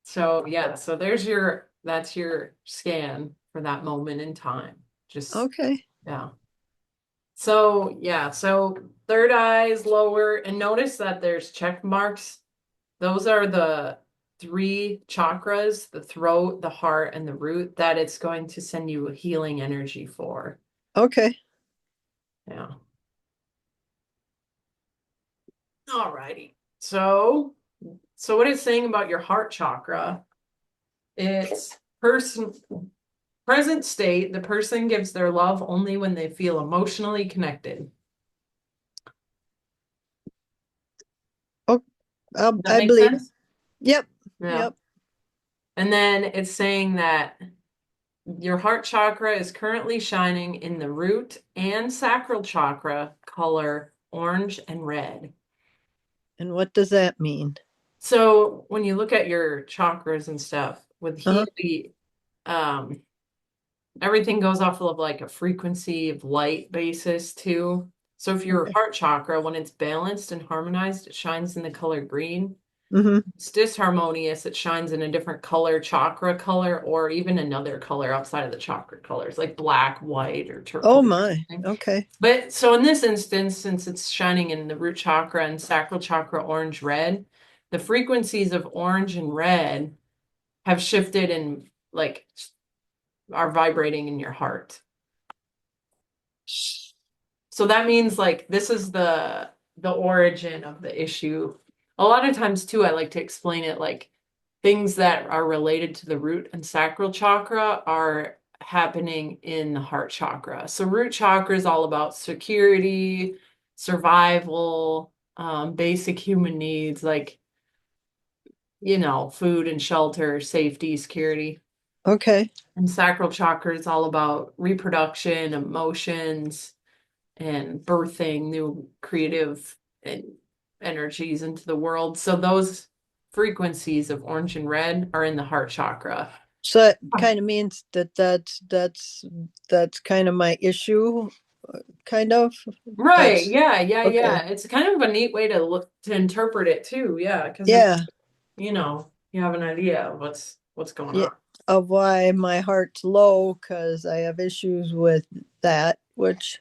So yeah, so that's your scan for that moment in time. Just Okay. yeah. So yeah, so third eye is lower, and notice that there's check marks. Those are the three chakras, the throat, the heart, and the root that it's going to send you a healing energy for. Okay. Yeah. All righty. So what it's saying about your heart chakra, it's present state, the person gives their love only when they feel emotionally connected. Oh, Does that I make believe. sense? Yep. Yeah. Yep. And then it's saying that your heart chakra is currently shining in the root and sacral chakra color orange and red. And what does that mean? So when you look at your chakras and stuff with Uh-huh. Healy, um, everything goes off of like a frequency of light basis too. So if your Okay. heart chakra, when it's balanced and harmonized, it shines in the color green. Mm-hmm. It's disharmonious, it shines in a different color, chakra color, or even another color outside of the chakra colors, like black, white, or Oh turquoise or my. something. Okay. But so in this instance, since it's shining in the root chakra and sacral chakra orange red, the frequencies of orange and red have shifted and like are vibrating in your heart. So that means like this is the origin of the issue. A lot of times too, I like to explain it like things that are related to the root and sacral chakra are happening in the heart chakra. So root chakra is all about security, survival, basic human needs like, food and shelter, safety, security. Okay. And sacral chakra is all about reproduction, emotions, and birthing new creative and energies into the world. So those frequencies of orange and red are in the heart chakra. So that kind of means that's kind of my issue, kind of. Right. That's Yeah. Yeah. okay. Yeah. It's kind of a neat way to look to interpret it too. Yeah. Because then, Yeah. you have an idea of what's going Yeah. on. Of why my heart's low because I have issues with that, which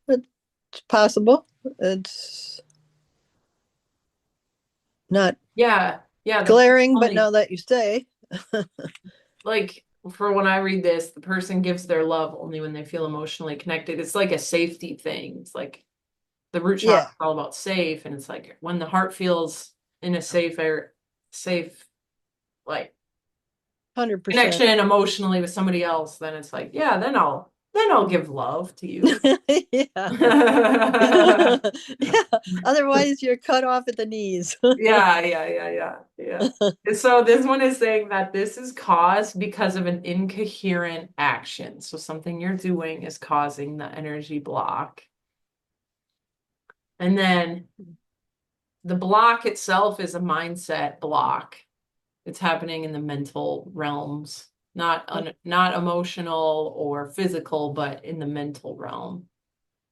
it's possible. It's not Yeah. Yeah. The glaring, but only now that you say, like for when I read this, the person gives their love only when they feel emotionally connected. It's like a safety thing. It's like the root chakra yeah, is all about safe, and it's like when the heart feels in a safe like 100%. connection emotionally with somebody else, then it's like, yeah, then I'll give love to you. Yeah. Yeah, Yeah. Otherwise, you're cut off at the knees. yeah, yeah, yeah, yeah. And so this one is saying that this is caused because of an incoherent action. So something you're doing is causing the energy block. And then the block itself is a mindset block. It's happening in the mental realms, not emotional or physical, but in the mental realm.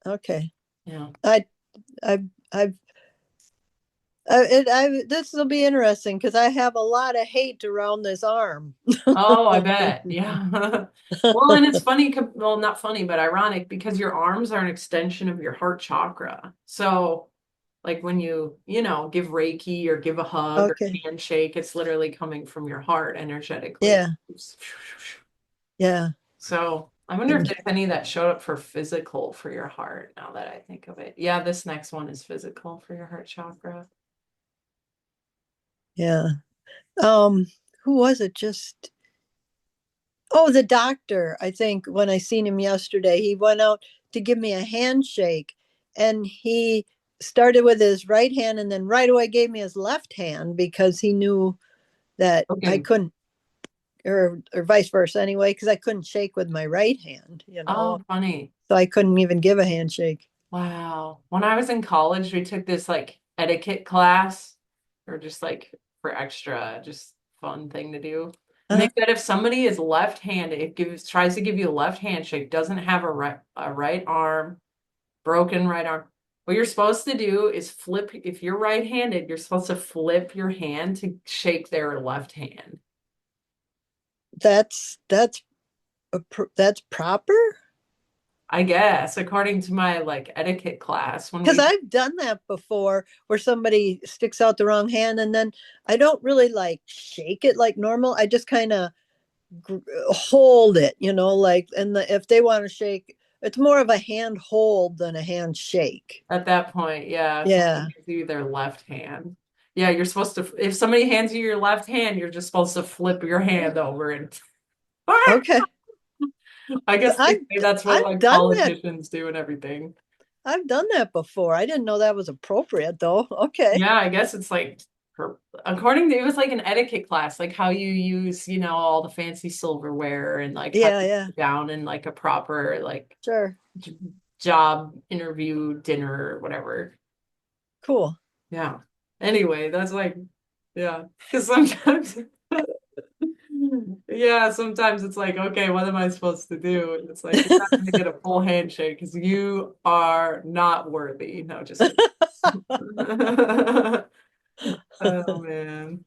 Okay. Yeah. I, I, I, this will be interesting because I have a lot of hate around this arm. Oh, I bet. Yeah. Well, and it's funny, well, not funny, but ironic because your arms are an extension of your heart chakra. So, like when give Reiki or give a hug or Okay. handshake, it's literally coming from your heart energetically. Yeah. Yeah. So I wonder if And there's any that showed up for physical for your heart now that I think of it. Yeah, this next one is physical for your heart chakra. yeah. Um, who was it? Just oh, the doctor. I think when I seen him yesterday, he went out to give me a handshake, and he started with his right hand, and then right away gave me his left hand because he knew that I Okay. couldn't, or vice versa anyway, because I couldn't shake with my right hand, Oh, funny. so I couldn't even give a handshake. Wow. When I was in college, we took this like etiquette class or just like for extra, just fun thing to do. And they Uh, said if somebody is left-handed, it tries to give you a left handshake, doesn't have a right arm, broken right arm, What you're supposed to do is flip, if you're right-handed, you're supposed to flip your hand to shake their left hand. That's that's proper? I guess, according to my like etiquette class, when Because we I've done that before where somebody sticks out the wrong hand and then I don't really like shake it like normal. I just kind of hold it, like, and if they want to shake, it's more of a hand hold than a hand shake. at that point, yeah, if somebody Yeah. gives you their left hand. Yeah, you're supposed to, if somebody hands you your left hand, you're just supposed to flip your hand over and Okay. I So guess they say that's what I've like done that. politicians do and everything. I've done that before. I didn't know that was appropriate though. Okay. Yeah, I guess it's like according to it was like an etiquette class, like how you use, all the fancy silverware and like how Yeah, you yeah. sit down in like a proper like Sure. j- job interview, dinner, or whatever. Cool. Yeah. Anyway, that's like, yeah, because sometimes, yeah, sometimes it's like, okay, what am I supposed to do? And it's like, you're not going to get a full handshake because you are not worthy. No, just kidding. Oh man.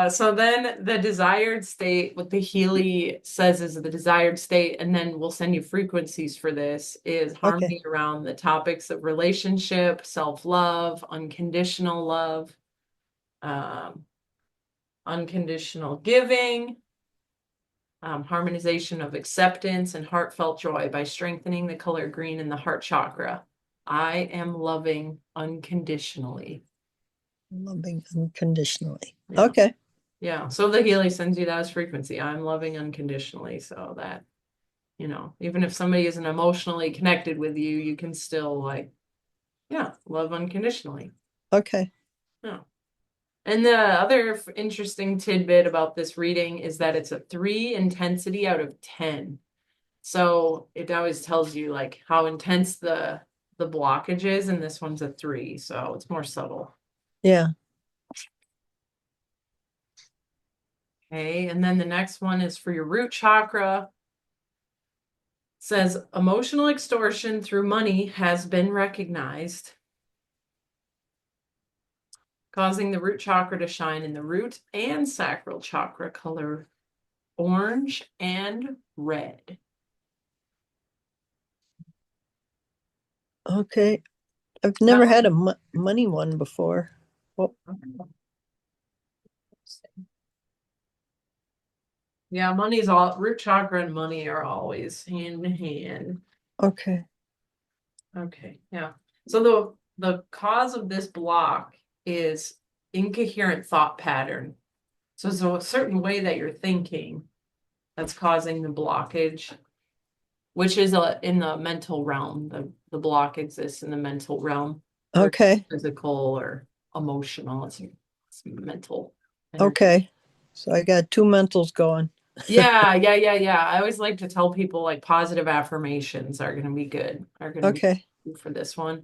So then the desired state, what the Healy says is the desired state, and then we'll send you frequencies for this, is Okay. harmony around the topics of relationship, self-love, unconditional love, um, unconditional giving, harmonization of acceptance and heartfelt joy by strengthening the color green in the heart chakra. I am loving unconditionally. Loving unconditionally. Yeah. Okay. Yeah. So the Healy sends you that as frequency. I'm loving unconditionally. So that, even if somebody isn't emotionally connected with you, you can still like, yeah, love unconditionally. Okay. Yeah. And the other interesting tidbit about this reading is that it's a 3 intensity out of 10. So it always tells you like how intense the blockage is, and this one's a 3, so it's more subtle. Yeah. Okay, and then the next one is for your root chakra. It says emotional extortion through money has been recognized, causing the root chakra to shine in the root and sacral chakra color orange and red. Okay. I've That never had one. a money one before. Oh, Yeah, money's all root chakra and money are always hand in hand. okay. Okay, yeah. So the cause of this block is incoherent thought pattern. So it's a certain way that you're thinking that's causing the blockage, which is in the mental realm. The block exists in the mental realm, where Okay. physical or emotional. It's mental energy. Okay. So I got two mentals going. Yeah, yeah, yeah, yeah. I always like to tell people like positive affirmations are going to be good, are going to be Okay. good for this one.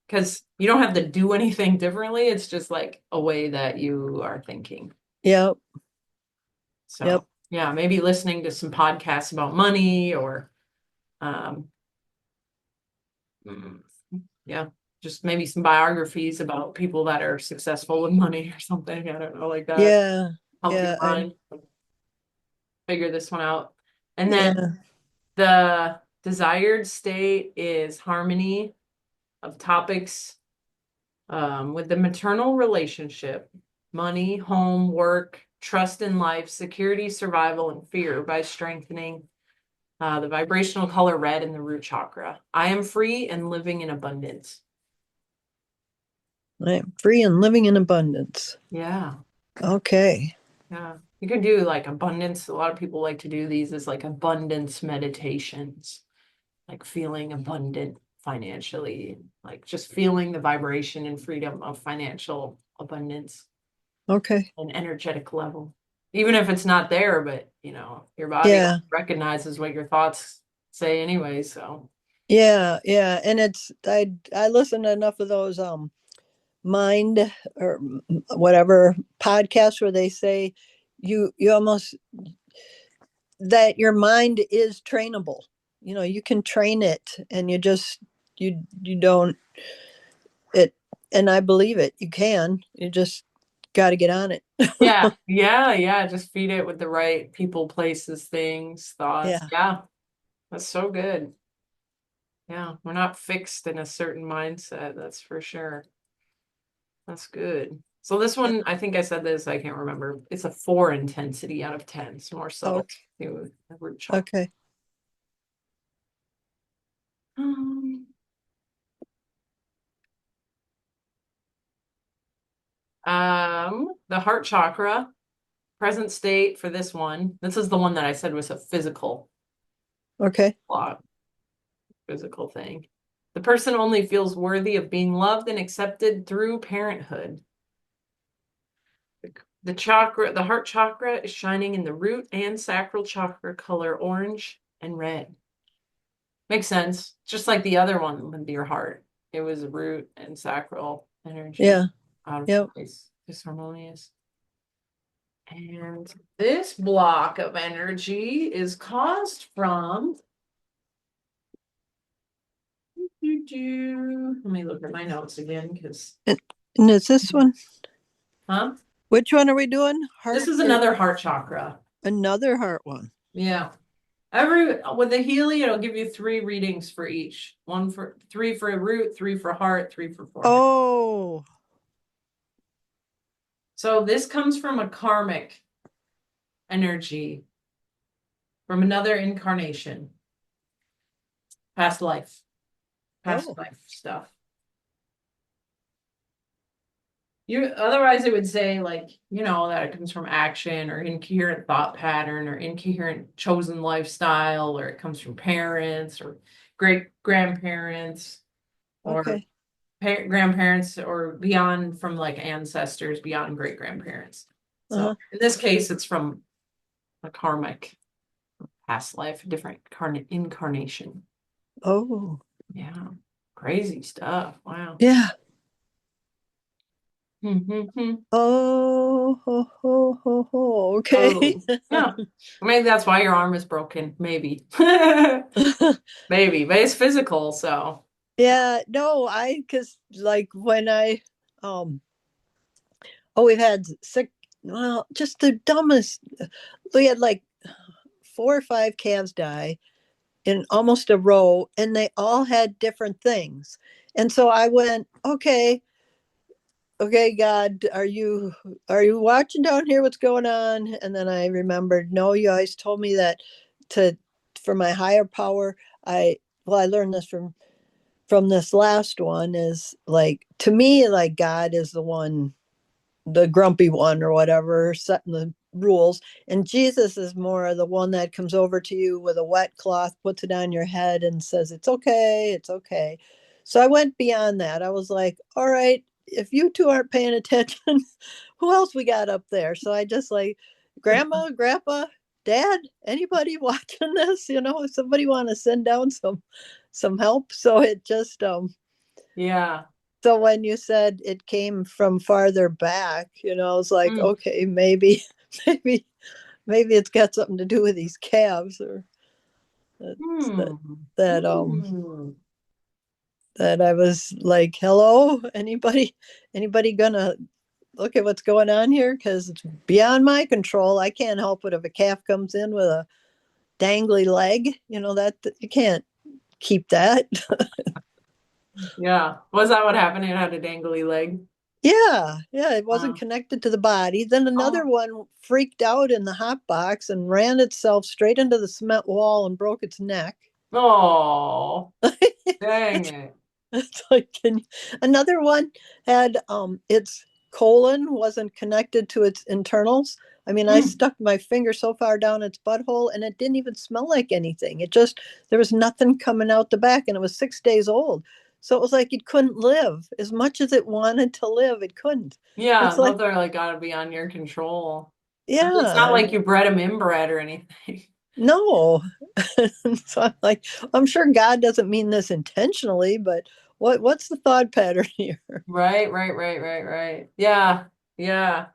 Because you don't have to do anything differently. It's just like a way that you are thinking. Yep. Yep. So, yeah, maybe listening to some podcasts about money or, um, mm, yeah, just maybe some biographies about people that are successful with money or something. I don't know, like that. Yeah. Help your Yeah. I mind figure this one out. And then yeah. the desired state is harmony of topics with the maternal relationship, money, home, work, trust in life, security, survival, and fear by strengthening the vibrational color red in the root chakra. I am free and living in abundance. I am free and living in abundance. Yeah. Okay. Yeah. You could do like abundance. A lot of people like to do these as like abundance meditations, like feeling abundant financially, like just feeling the vibration and freedom of financial abundance. Okay. An energetic level. Even if it's not there, but your body Yeah. recognizes what your thoughts say anyway. So Yeah. Yeah. And I listened to enough of those mind or whatever podcasts where they say you almost that your mind is trainable. You can train it and you just You don't it, and I believe it. You can. You just got to get on it. Yeah, yeah, yeah. Just feed it with the right people, places, things, thoughts. Yeah. Yeah, that's so good. Yeah, we're not fixed in a certain mindset, that's for sure. That's good. So this Yeah. one, I think I said this, I can't remember. It's a 4 intensity out of 10. It's more subtle. Okay. The root chakra. Okay. Um, the heart chakra, present state for this one. This is the one that I said was a physical Okay. block, physical thing. The person only feels worthy of being loved and accepted through parenthood. The chakra, the heart chakra is shining in the root and sacral chakra color orange and red. Makes sense. Just like the other one with your heart. It was root and sacral energy Yeah. out of Yep. place, disharmonious. And this block of energy is caused from. Let me look at my notes again because. And is this one? Huh? Which one are we doing? This Heart is or another heart chakra. another heart one? Yeah. Every with the Healy, it'll give you 3 readings for each. One for 3 for root, 3 for heart, 3 for forehead. Oh. So this comes from a karmic energy from another incarnation, past life, past Oh. life stuff. You otherwise it would say like, that it comes from action or incoherent thought pattern or incoherent chosen lifestyle, or it comes from parents or great grandparents or Okay. grandparents or beyond, from like ancestors beyond great grandparents. So Uh-huh. in this case, it's from a karmic past life, a different incarnation. Oh. Yeah. Crazy stuff. Wow. Yeah. Hmm. Oh. Ho, ho, ho, ho. Okay. Oh, yeah. Maybe that's why your arm is broken. Maybe. Maybe, but it's physical, so. Yeah. No, I because like when I um oh we've had sick well just the dumbest we had like 4 or 5 calves die in almost a row and they all had different things. And so I went, okay, God, are you watching down here what's going on? And then I remembered, no, you always told me that to for my higher power, I learned this from this last one is like to me like God is the one, the grumpy one or whatever, setting the rules. And Jesus is more the one that comes over to you with a wet cloth, puts it on your head, and says, it's okay, it's okay. So I went beyond that. I was like, all right, if you two aren't paying attention, who else we got up there? So I just like, grandma, grandpa, dad, anybody watching this? If somebody want to send down some help. So it just Yeah. so when you said it came from farther back, I was like, Mm. okay, maybe, maybe, maybe it's got something to do with these calves, or that that Hmm. that Hmm. that I was like, hello, anybody gonna look at what's going on here? Because it's beyond my control. I can't help it if a calf comes in with a dangly leg. That you can't keep that. Yeah. Was that what happened? It had a dangly leg. Yeah, it wasn't Wow. connected to the body. Then another Oh. one freaked out in the hot box and ran itself straight into the cement wall and broke its neck. Oh. Dang it's, it. it's like another one had its colon wasn't connected to its internals. I mean, I Hmm. stuck my finger so far down its butthole and it didn't even smell like anything. It just there was nothing coming out the back and it was 6 days old. So it was like it couldn't live. As much as it wanted to live, it couldn't. Yeah, It's like, those are like gotta be on your control. It's not yeah, like you bred them inbred or anything. no. So I'm like, I'm sure God doesn't mean this intentionally, but what's the thought pattern here? Right, right, right, right, right. Yeah, yeah,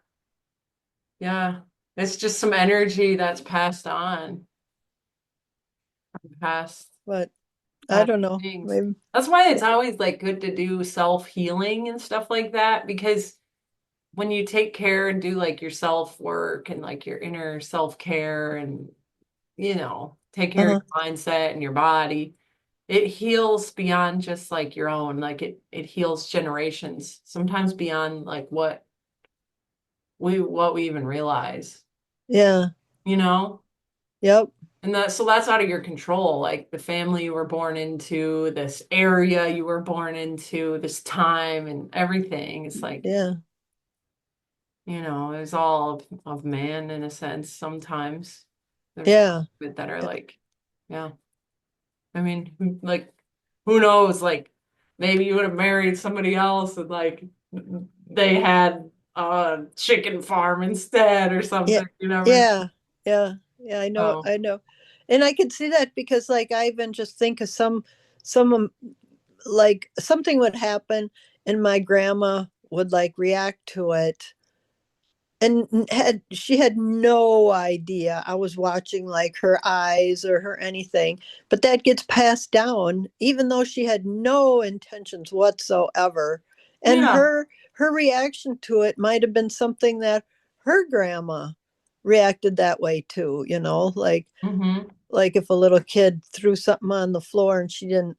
yeah. It's just some energy that's passed on, passed But I That don't know. stinks. Maybe. That's why it's always like good to do self-healing and stuff like that because when you take care and do like your self work and like your inner self-care and take care of Uh-huh. your mindset and your body, it heals beyond just like your own. Like it heals generations, sometimes beyond like what we even realize, Yeah. you know? Yep. And that's out of your control. Like the family you were born into, this area you were born into, this time and everything. It's like, Yeah. it's all of man in a sense sometimes. There's parts Yeah. of it that are like, yeah. I mean, like, who knows? Like, maybe you would have married somebody else and like they had a chicken farm instead or Yeah. something. You never know. Yeah. Yeah. Yeah. I know. So, I know. And I can see that because like I even just think of some like something would happen and my grandma would like react to it and she had no idea I was watching like her eyes or her anything, but that gets passed down even though she had no intentions whatsoever. And yeah. her reaction to it might have been something that her grandma reacted that way too, Hmm. like if a little kid threw something on the floor and she didn't,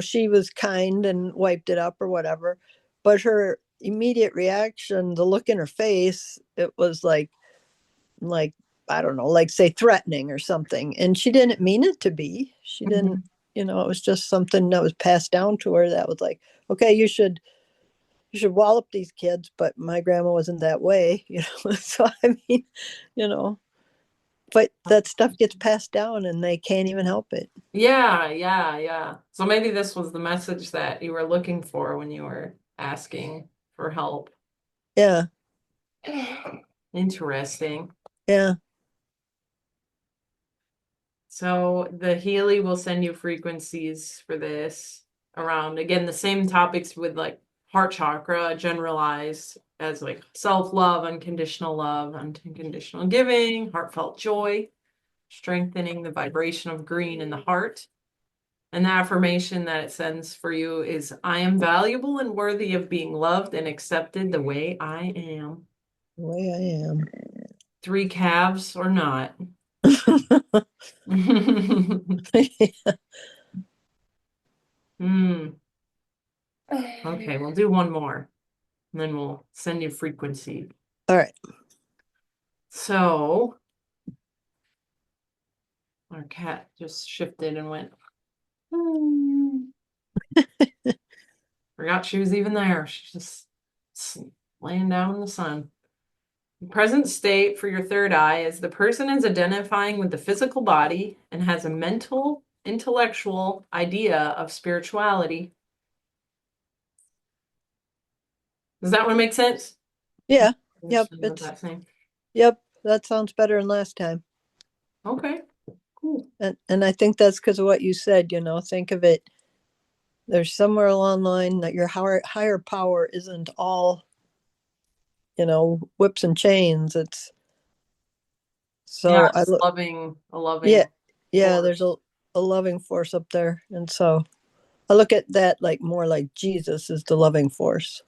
she was kind and wiped it up or whatever, but her immediate reaction, the look in her face, it was like I don't know, like say threatening or something, and she didn't mean it to be. She didn't, Hmm. it was just something that was passed down to her that was like, okay, you should wallop these kids, but my grandma wasn't that way, so I mean, you know but that stuff gets passed down and they can't even help it. Yeah, yeah, yeah. So maybe this was the message that you were looking for when you were asking for help. Yeah. Interesting. Yeah. So the Healy will send you frequencies for this around again the same topics with like heart chakra generalized as like self-love, unconditional giving, heartfelt joy, strengthening the vibration of green in the heart. And the affirmation that it sends for you is I am valuable and worthy of being loved and accepted the way I am. The way I am. Three calves or not. Hmm. Okay, we'll do one more and then we'll send you frequency. All right. So our cat just shifted and went, "Hmm." Forgot she was even there. She's just laying down in the sun. The present state for your third eye is the person is identifying with the physical body and has a mental, intellectual idea of spirituality. Does that one make sense? Yeah. Yep. Understand what that's saying. Yep. That sounds better than last time. Okay, cool. And I think that's because of what you said, think of it. There's somewhere along the line that your higher power isn't all, whips and chains. It's Yeah, so I it's look, a yeah, loving yeah, there's force. a loving force up there. And so I look at that like more like Jesus is the loving force.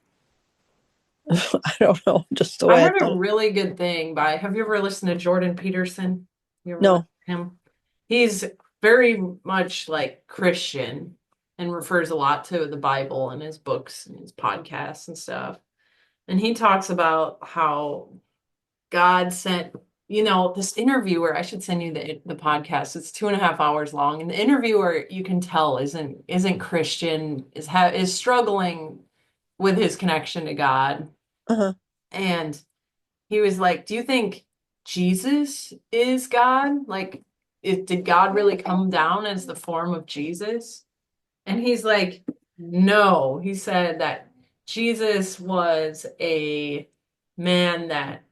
I don't know, just the I way I heard a thought. really good thing by, have you ever listened to Jordan Peterson? You ever read No. him? He's very much like Christian and refers a lot to the Bible in his books and his podcasts and stuff. And he talks about how God sent, this interviewer, I should send you the podcast. It's 2.5 hours long. And the interviewer, you can tell isn't Christian, is struggling with his connection to God. Uh-huh. And he was like, "Do you think Jesus is God? Like, did God really come down as the form of Jesus?" And he's like, "No." He said that Jesus was a man that,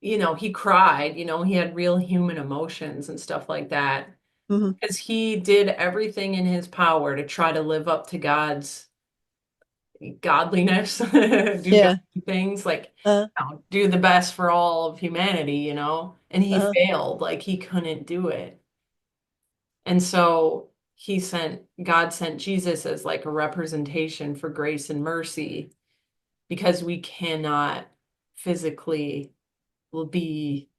he cried, he had real human emotions and stuff like that. Hmm. Because he did everything in his power to try to live up to God's godliness, do Yeah. godly things, like Uh, do the best for all of humanity. And he uh, failed, like he couldn't do it. And so God sent Jesus as like a representation for grace and mercy because we cannot physically be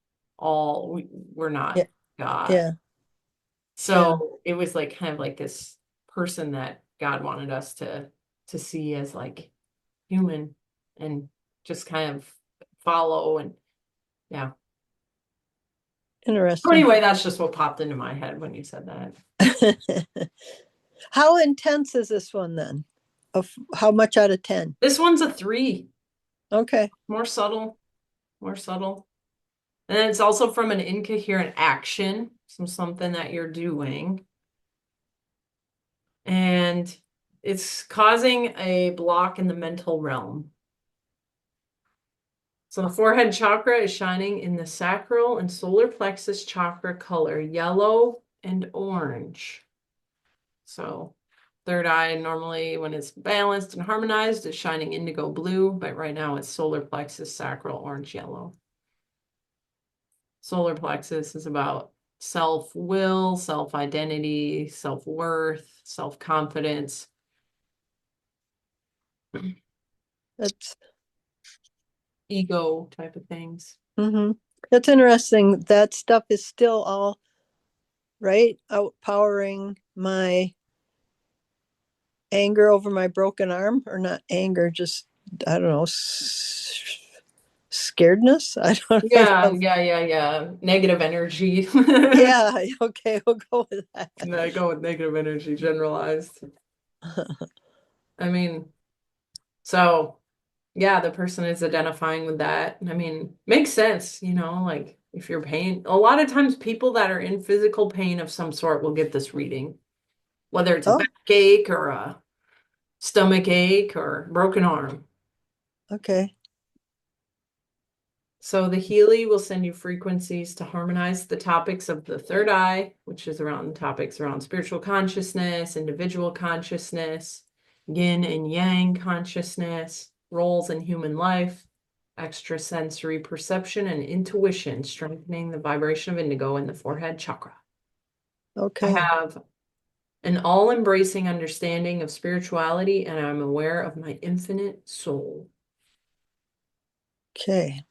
we're Yeah. not God. Yeah. Yeah. So it was like kind of like this person that God wanted us to see as like human and just kind of follow and yeah. So Interesting. anyway, that's just what popped into my head when you said that. How intense is this one then? Of how much out of 10? This one's a 3, Okay. more subtle, more subtle. And then it's also from an incoherent action, something that you're doing. And it's causing a block in the mental realm. So the forehead chakra is shining in the sacral and solar plexus chakra color, yellow and orange. So third eye normally when it's balanced and harmonized is shining indigo blue, but right now it's solar plexus, sacral, orange, yellow. Solar plexus is about self-will, self-identity, self-worth, self-confidence. That's Ego type of things. mm-hmm. That's interesting. That stuff is still all right, outpowering my anger over my broken arm, or not anger, just I don't know, scaredness. I don't Yeah, know. yeah. Negative energy. Yeah, okay, we'll go with that. I go with negative energy generalized. I mean, so yeah, the person is identifying with that. I mean, makes sense, like if you're pain, a lot of times people that are in physical pain of some sort will get this reading, whether it's a Oh, backache or a stomach ache or broken arm. okay. So the Healy will send you frequencies to harmonize the topics of the third eye, which is around topics around spiritual consciousness, individual consciousness, yin and yang consciousness, roles in human life, extrasensory perception and intuition, strengthening the vibration of indigo in the forehead chakra. I Okay. have an all-embracing understanding of spirituality, and I'm aware of my infinite soul. Okay.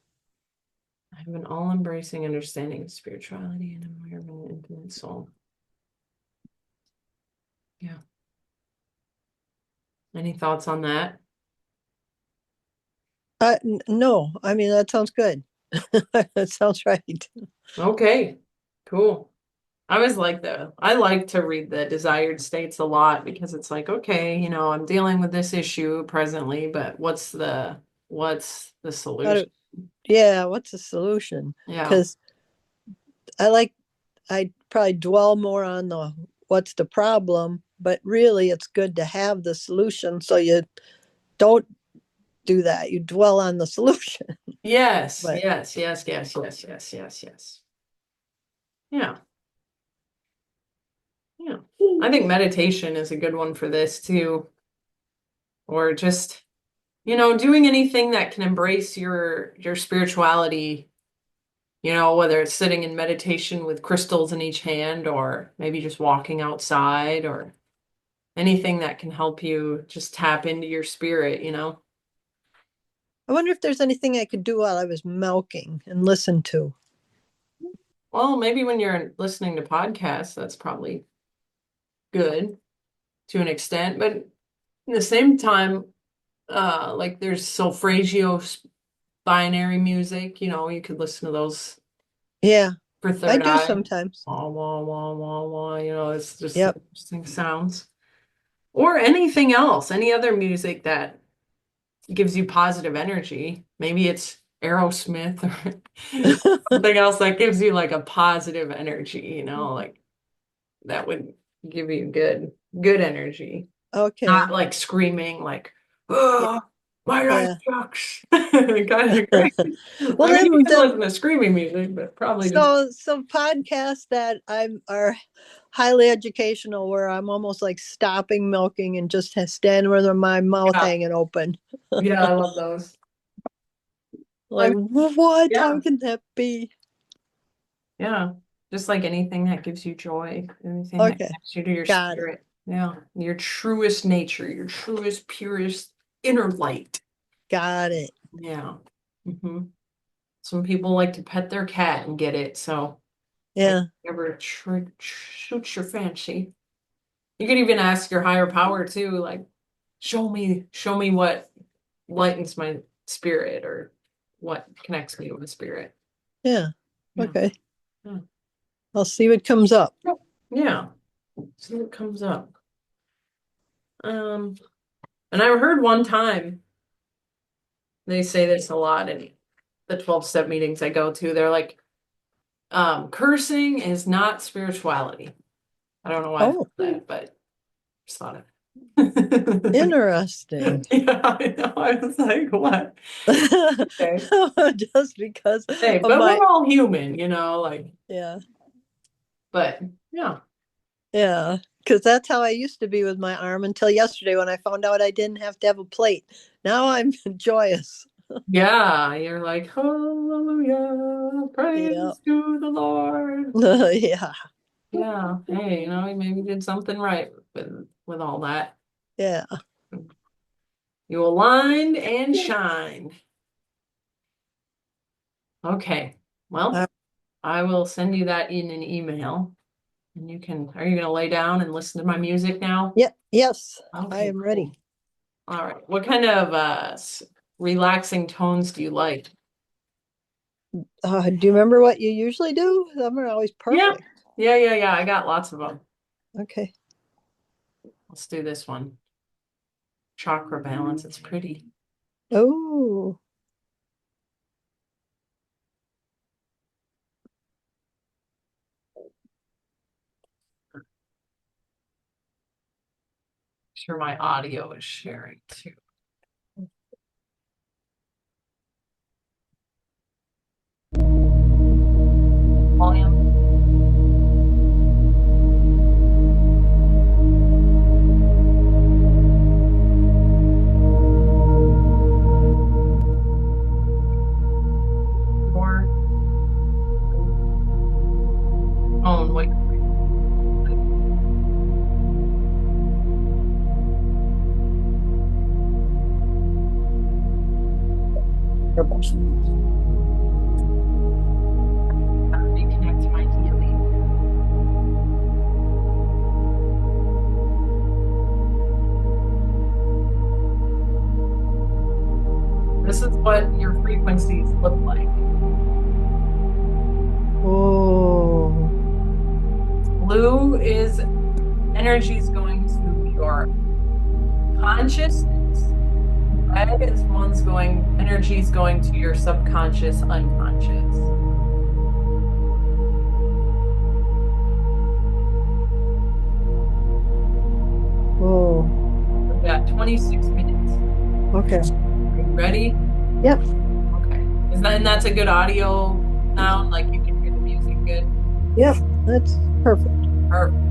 I have an all-embracing understanding of spirituality, and I'm aware of my infinite soul. Yeah. Any thoughts on that? No, I mean that sounds good. That sounds right. Okay, cool. I like to read the desired states a lot because it's like, okay, I'm dealing with this issue presently, but what's the How solution? to, yeah, what's the solution? Yeah. Because I probably dwell more on the what's the problem, but really it's good to have the solution so you don't do that. You dwell on the solution. Yes, But yes, yes, yes, yes, yes, yes, yes. Yeah, yeah. I think meditation is a good one for this too, or just, doing anything that can embrace your spirituality, whether it's sitting in meditation with crystals in each hand or maybe just walking outside or anything that can help you just tap into your spirit. I wonder if there's anything I could do while I was milking and listen to. Well, maybe when you're listening to podcasts, that's probably good to an extent, but in the same time, like there's solfeggio binary music, you could listen to those Yeah, for I third do eye. sometimes. Wah, wah, wah, wah, wah, it's just Yep. interesting sounds. Or anything else, any other music that gives you positive energy. Maybe it's Aerosmith or something else that gives you like a positive energy, like that would give you good energy. Not Okay. like screaming like, Yeah. oh, my life Yeah. sucks. Kind of crazy. Well, I mean, you can then listen to screaming music, but probably just so podcasts that I'm are highly educational where I'm almost like stopping milking and just standing with my mouth yeah, hanging open. yeah, I love those. I Like mean, what? How yeah, can that be? yeah. Just like anything that gives you joy, anything that Okay, connects you to your got it. spirit. Yeah, your truest nature, your truest, purest inner light. Got it. Yeah. hmm Some people like to pet their cat and get it, so I Yeah. never shoots your fancy. You could even ask your higher power too, like, show me what lightens my spirit or what connects me with the spirit. Yeah. Yeah. Okay. Yeah. I'll see what comes up. Yeah. See what comes up. Um, and I heard one time they say this a lot in the 12-step meetings I go to. They're like, cursing is not spirituality. I don't know why I thought Oh, that, but I just thought it. interesting. Yeah, I know. I was like, what? Okay. Just because Hey, of but my, we're all human, like, yeah, but yeah. yeah. Because that's how I used to be with my arm until yesterday when I found out I didn't have to have a plate. Now I'm joyous. Yeah, you're like, hallelujah, Yeah. praise to the Lord. Yeah. Yeah, hey, you maybe did something right with all that. Yeah. You aligned and shine. Okay, Uh, well, I will send you that in an email, and are you gonna lay down and listen to my music now? yeah. Yes, I Okay, am cool. ready. All right. What kind of relaxing tones do you like? Do you remember what you usually do? Them are always Yeah, perfect. yeah. I got lots of them. Okay. Let's do this one. Chakra balance. It's pretty. Oh, Sure, my audio is sharing too. Volume. More. Tone. Wait. Reconnect to my healing. This is what your frequencies look like. oh, Blue is energies going to your consciousness. Red is energies going to your subconscious, unconscious. oh. We've got 26 minutes. Okay. Are you ready? Yep. Okay. And that's a good audio sound? Like you can hear the music good? Yep. That's perfect. Perfect.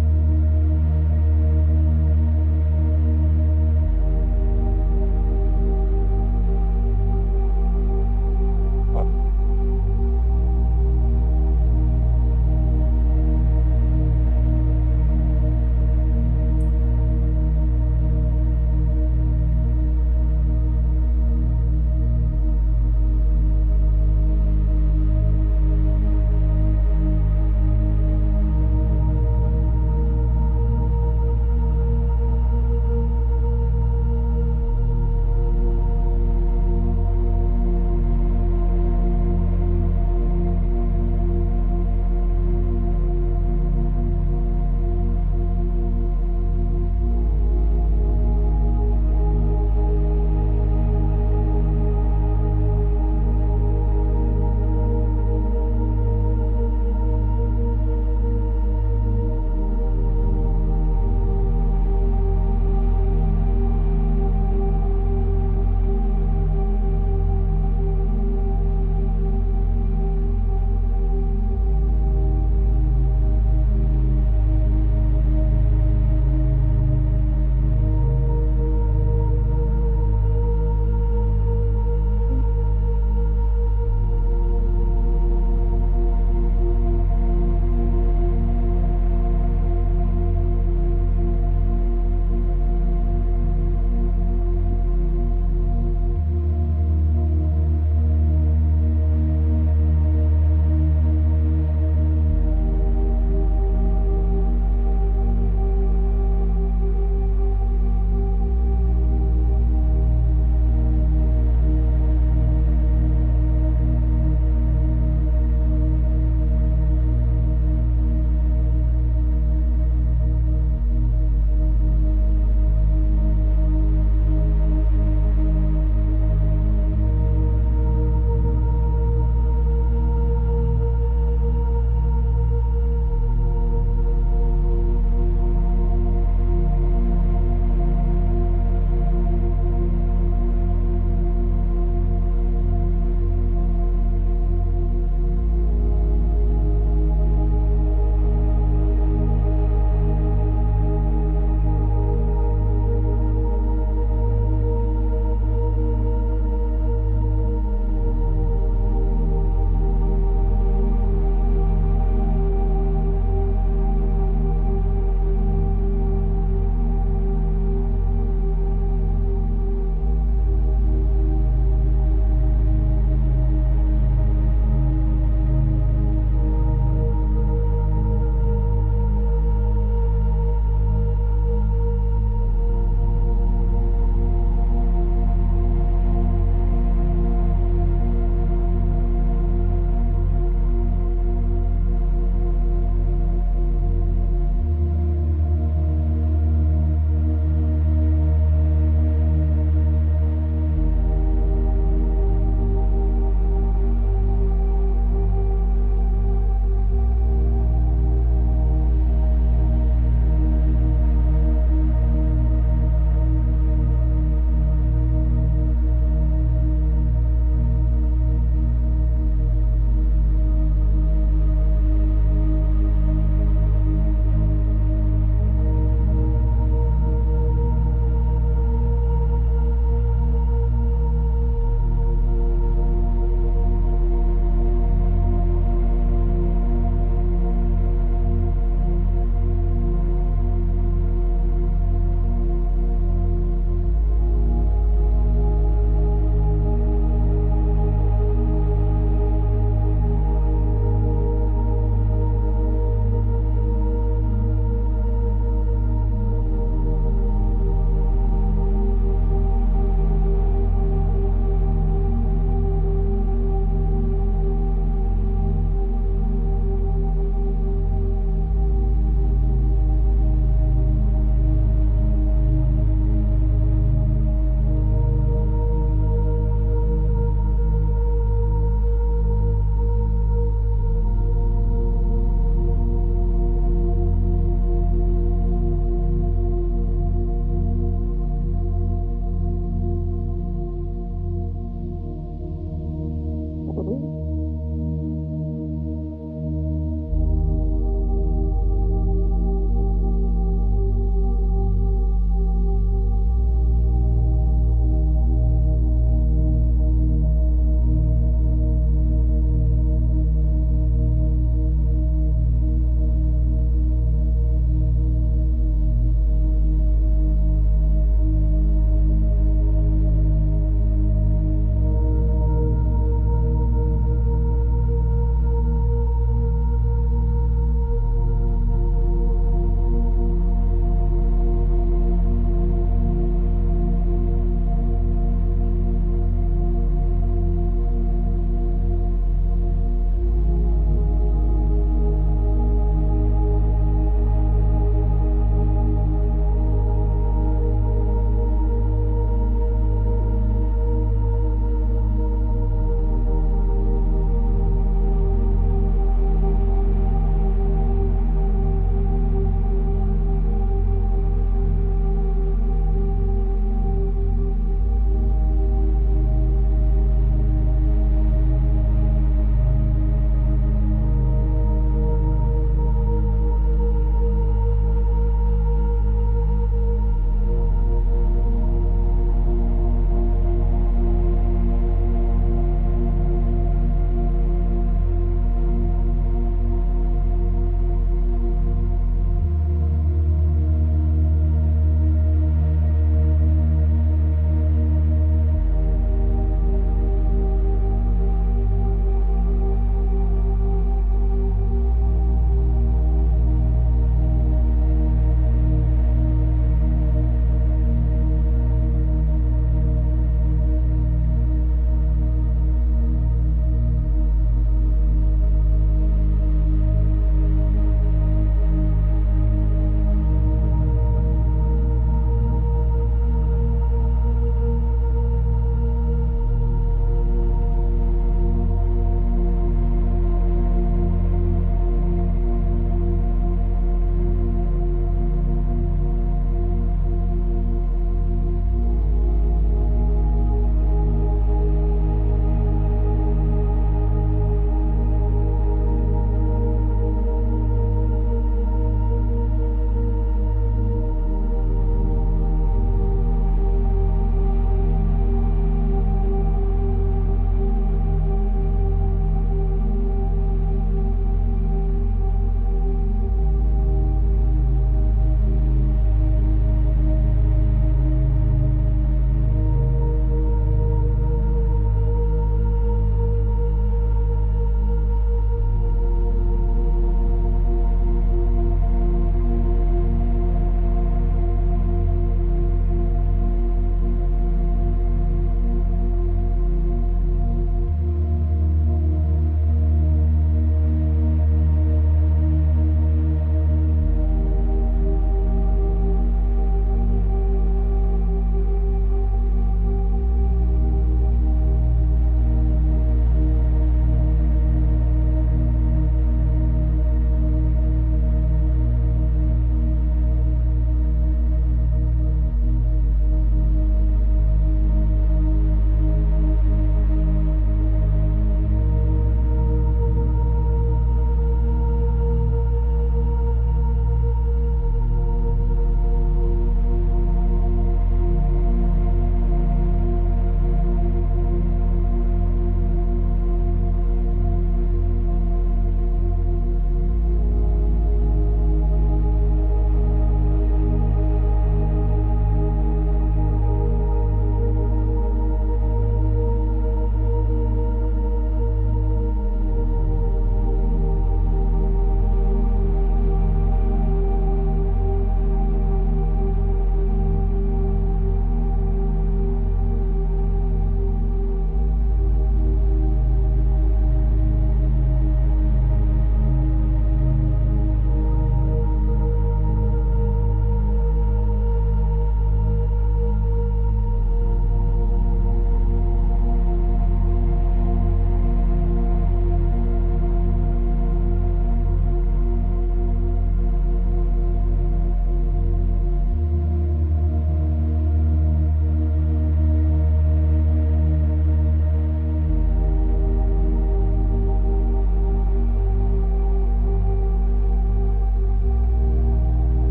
Oh.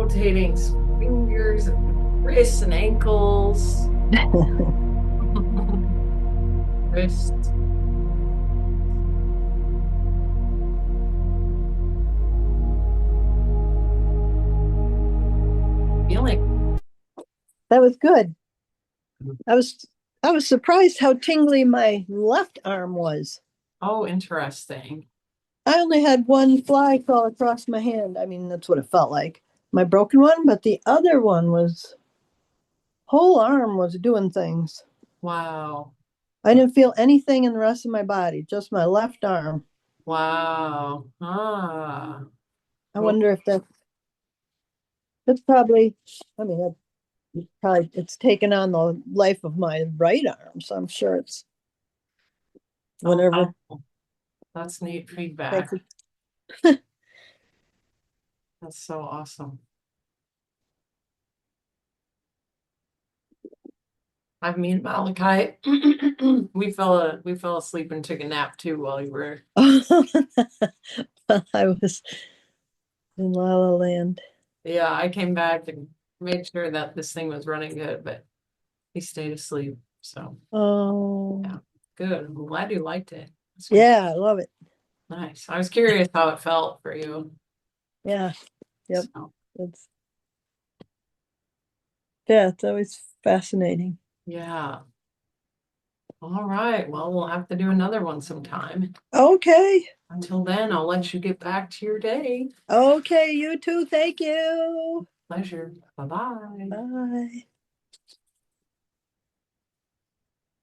rotating fingers and wrists and ankles. Wrist. Feeling. That was good. I was I was surprised how tingly my left arm was. Oh, interesting. I only had one fly crawl across my hand. I mean, that's what it felt like. My broken one, but the other one was whole arm was doing things. Wow. I didn't feel anything in the rest of my body, just my left arm. Wow. Ah. I Oh, wonder if that's probably, I mean, probably it's taken on the life of my right arm, so I'm sure it's oh, whatever. wow. That's neat feedback. Takes That's so awesome. I mean, Malachi, we fell asleep and took a nap too while you were. I was in La La Land. Yeah, I came back and made sure that this thing was running good, but he stayed asleep. So Oh, yeah, good. I'm glad you liked it. That's good. yeah, I love it. Nice. I was curious how it felt for you. Yeah, yep. So It's yeah, it's always fascinating. yeah. All right. Well, we'll have to do another one sometime. Okay. Until then, I'll let you get back to your day. Okay, you too. Thank you. Pleasure. Bye bye. Bye.